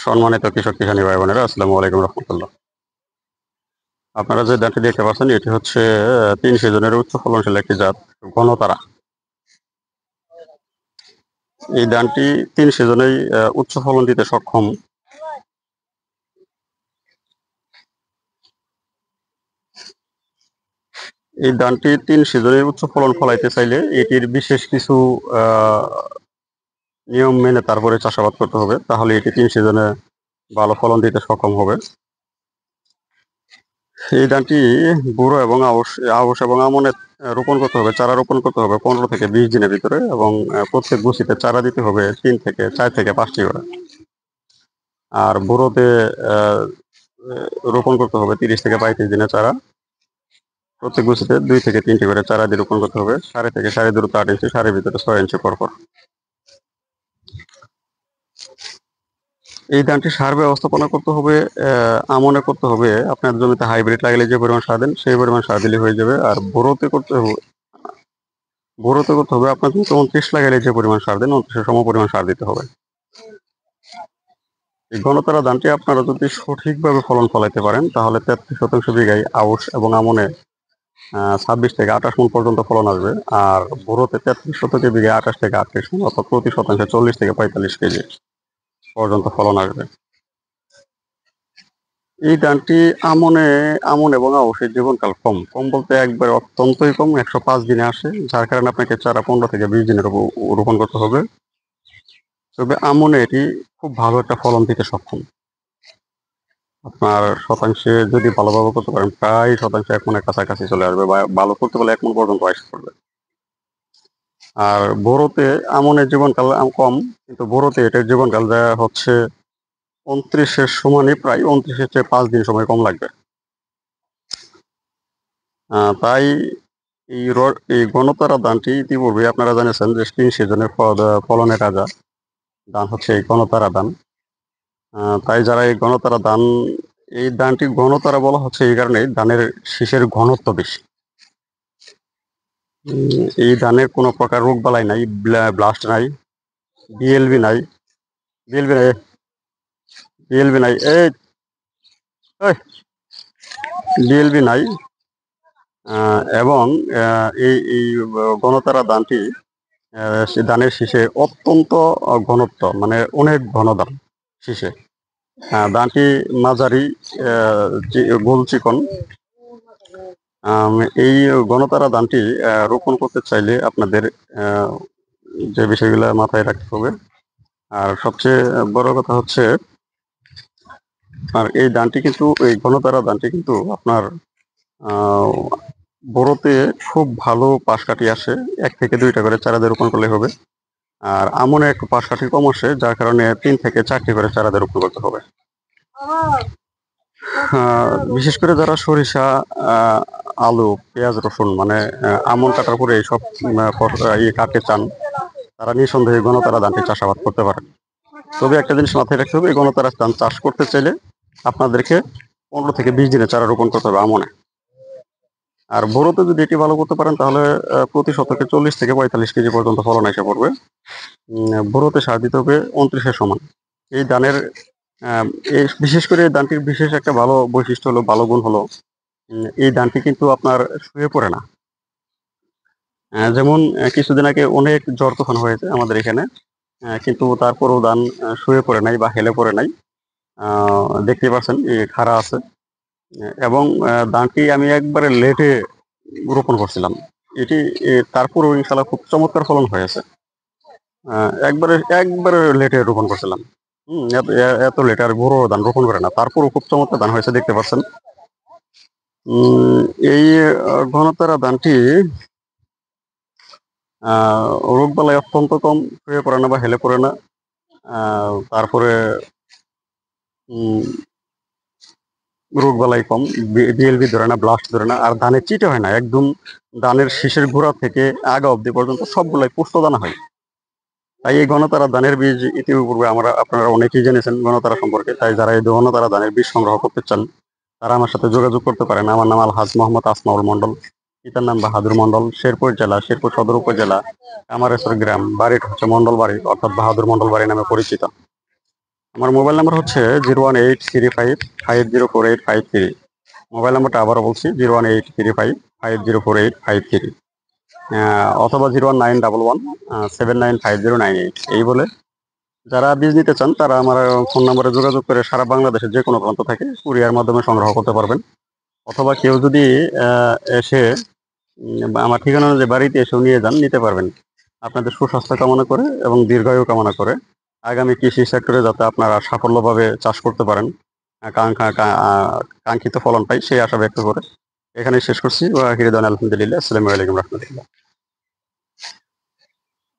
সম্মানিত কৃষক কিষানী ভাই বোনেরা, আসসালামু আলাইকুম রহমতুল্লাহ। আপনারা যে ধানটি দেখতে পাচ্ছেন এটি হচ্ছে ৩ সিজনের উচ্চ ফলনশীল একটি জাত ঘনতারা। এই ধানটি ৩ সিজনেই উচ্চ ফলন দিতে সক্ষম। এই ধানটি ৩ সিজনে উচ্চ ফলন ফলাইতে চাইলে এটির বিশেষ কিছু নিয়ম মেনে তারপরে চাষাবাদ করতে হবে। তাহলে এটি ৩ সিজনে ভালো ফলন দিতে সক্ষম হবে। এই ধানটি বুড়ো এবং আউশ এবং আমনে রোপণ করতে হবে। চারা রোপণ করতে হবে ১৫ থেকে ২০ দিনের ভিতরে এবং প্রত্যেক গুছিতে চারা দিতে হবে ৪ থেকে ৫টি করে। আর বুড়োতে রোপণ করতে হবে ৩০ থেকে ৩৫ দিনের চারা। প্রত্যেক গুছিতে ২ থেকে ৩টি করে চারা দিয়ে রোপণ করতে হবে। সারি থেকে সারি দূরত্ব ৮ ইঞ্চি, সারির ভিতরে ৬ ইঞ্চি পরপর। এই ধানটি সার ব্যবস্থাপনা করতে হবে, আমনে করতে হবে। আপনার জমিতে হাইব্রিড লাগালে যে পরিমাণ সার দেন সেই পরিমাণ সার দিলে হয়ে যাবে। আর বোরোতে করতে হবে আপনার জমিতে ২৯ লাগালে যে পরিমাণ সার দেন ২৯ এর সম পরিমাণ সার দিতে হবে। এই ঘনতারা ধানটি আপনারা যদি সঠিকভাবে ফলন ফলাইতে পারেন তাহলে ৩৩% বিঘায় আউশ এবং আমনে ২৬ থেকে ২৮ মণ পর্যন্ত ফলন আসবে। আর বোরোতে ৩৩ বিঘায় ২৮ থেকে ৩৮ মণ, অর্থাৎ প্রতি শতাংশে ৪০ থেকে ৪৫ কেজি পর্যন্ত ফলন আসবে। এই ধানটি আমন এবং আউশের জীবনকাল কম বলতে একবারে অত্যন্তই কম, ১০৫ দিনে আসে। যার কারণে আপনাকে চারা ১৫ থেকে ২০ দিনে রোপণ করতে হবে। তবে আমনে এটি খুব ভালো একটা ফলন দিতে সক্ষম। আপনার শতাংশে যদি ভালোভাবে করতে পারেন প্রায় শতাংশে ১ মণের কাছাকাছি চলে আসবে, বা ভালো করতে পারলে ১ মণ পর্যন্ত আইসা পড়বে। আর বোরোতে আমনের জীবনকাল কম, কিন্তু বোরোতে এটার জীবনকাল হচ্ছে ২৯ এর সমানই, প্রায় ২৯ এর চেয়ে ৫ দিন সময় কম লাগবে। তাই এই গণতারা ধানটি ইতিপূর্বে আপনারা জেনেছেন যে ৩ সিজনের ফলনের রাজা ধান হচ্ছে এই গণতারা ধান। তাই যারা এই ধানটি গণতারা বলা হচ্ছে এই কারণে ধানের শীষের ঘনত্ব বেশি। এই ধানের কোনো প্রকার রোগবালাই নাই, ব্লাস্ট নাই, বিএলবি নাই, বিএলবি নাই, বিএলবি নাই, বিএলবি নাই। এবং এই গণতারা ধানটি ধানের শীষে অত্যন্ত ঘনত্ব, মানে অনেক ঘন ধান শীষে। ধানটি মাঝারি, গোল চিকন। এই গণতারা ধানটি রোপণ করতে চাইলে আপনাদের যে বিষয়গুলো মাথায় রাখতে হবে, আর সবচেয়ে বড় কথা হচ্ছে আর এই গণতারা ধানটি কিন্তু আপনার বোরোতে খুব ভালো পাশ কাঠি আসে। ১ থেকে ২টা করে চারা দিয়ে রোপণ করলে হবে। আর আমনে একটু পাশ কাঠি কম আসে, যার কারণে ৩ থেকে ৪টি করে চারা দিয়ে রোপণ করতে হবে। বিশেষ করে যারা সরিষা, আলু, পেঁয়াজ, রসুন মানে আমন কাটার পরে এইসব কাটতে চান, তারা নিঃসন্দেহে গণতারা ধানটি চাষাবাদ করতে পারেন। তবে একটা জিনিস মাথায় রাখতে হবে, এই গণতারা ধান চাষ করতে চাইলে আপনাদেরকে ১৫ থেকে ২০ দিনে চারা রোপণ করতে হবে আমনে। আর বোরোতে যদি এটি ভালো করতে পারেন তাহলে প্রতি শতকে ৪০ থেকে ৪৫ কেজি পর্যন্ত ফলন এসে পড়বে। বোরোতে সার দিতে হবে ২৯ এর সমান। এই ধানের বিশেষ করে এই ধানটির বিশেষ একটা ভালো বৈশিষ্ট্য হলো, ভালো গুণ হলো, এই ধানটি কিন্তু আপনার শুয়ে পড়ে না। যেমন কিছুদিন আগে অনেক ঝড় তুফান হয়েছে আমাদের এখানে, কিন্তু তারপরও ধান শুয়ে পড়ে নাই বা হেলে পড়ে নাই। দেখতে পাচ্ছেন খাড়া আছে। এবং ধানটি আমি একবারে লেটে রোপণ করছিলাম। এটি তারপরেও ইনশাআল্লাহ খুব চমৎকার ফলন হয়েছে। একবারে লেটে রোপণ করছিলাম। এত লেটে আর বড় ধান রোপণ করে না, তারপরও খুব চমৎকার ধান হয়েছে, দেখতে পাচ্ছেন। এই ঘনতারা ধানটি রোগবালাই অত্যন্ত কম, শুয়ে পড়ে না বা হেলে পড়ে না। তারপরে রোগবালাই কম, বিএলবি ধরে না, ব্লাস্ট ধরে না, আর ধানের চিটে হয় না। একদম ধানের শীষের গোড়া থেকে আগা অব্দি পর্যন্ত সবগুলাই পুষ্ট দানা হয়। তাই এই গণতারা ধানের বীজ ইতিপূর্বে আপনারা অনেকেই জেনেছেন গণতারা সম্পর্কে। তাই যারা এই গণতারা ধানের বীজ সংগ্রহ করতে চান তারা আমার সাথে যোগাযোগ করতে পারেন। আমার নাম আলহাজ মোহাম্মদ আসমাউল মন্ডল, পিতার নাম বাহাদুর মন্ডল, শেরপুর জেলা, শেরপুর সদর উপজেলা, কামারেশ্বর গ্রাম, বাড়িটা হচ্ছে মন্ডল বাড়ি, অর্থাৎ বাহাদুর মন্ডল বাড়ি নামে পরিচিত। আমার মোবাইল নাম্বার হচ্ছে 01835504853। মোবাইল নাম্বারটা আবারও বলছি, 01835504853, অথবা 01911 795098। এই বলে যারা বীজ নিতে চান তারা আমার ফোন নাম্বারে যোগাযোগ করে সারা বাংলাদেশের যে কোনো প্রান্ত থেকে কুরিয়ার মাধ্যমে সংগ্রহ করতে পারবেন। অথবা কেউ যদি এসে বা আমার ঠিকানা অনুযায়ী বাড়িতে এসেও নিয়ে যান, নিতে পারবেন। আপনাদের সুস্বাস্থ্য কামনা করে এবং দীর্ঘায়ু কামনা করে আগামী কৃষি সেক্টরে যাতে আপনারা সাফল্যভাবে চাষ করতে পারেন, কাঙ্ক্ষিত ফলন পাই সেই আশা ব্যক্ত করে এখানেই শেষ করছি। ওয়া আখিরু দাওয়ানা আলহামদুলিল্লাহ। আসসালামু আলাইকুম রহমতুল্লাহ।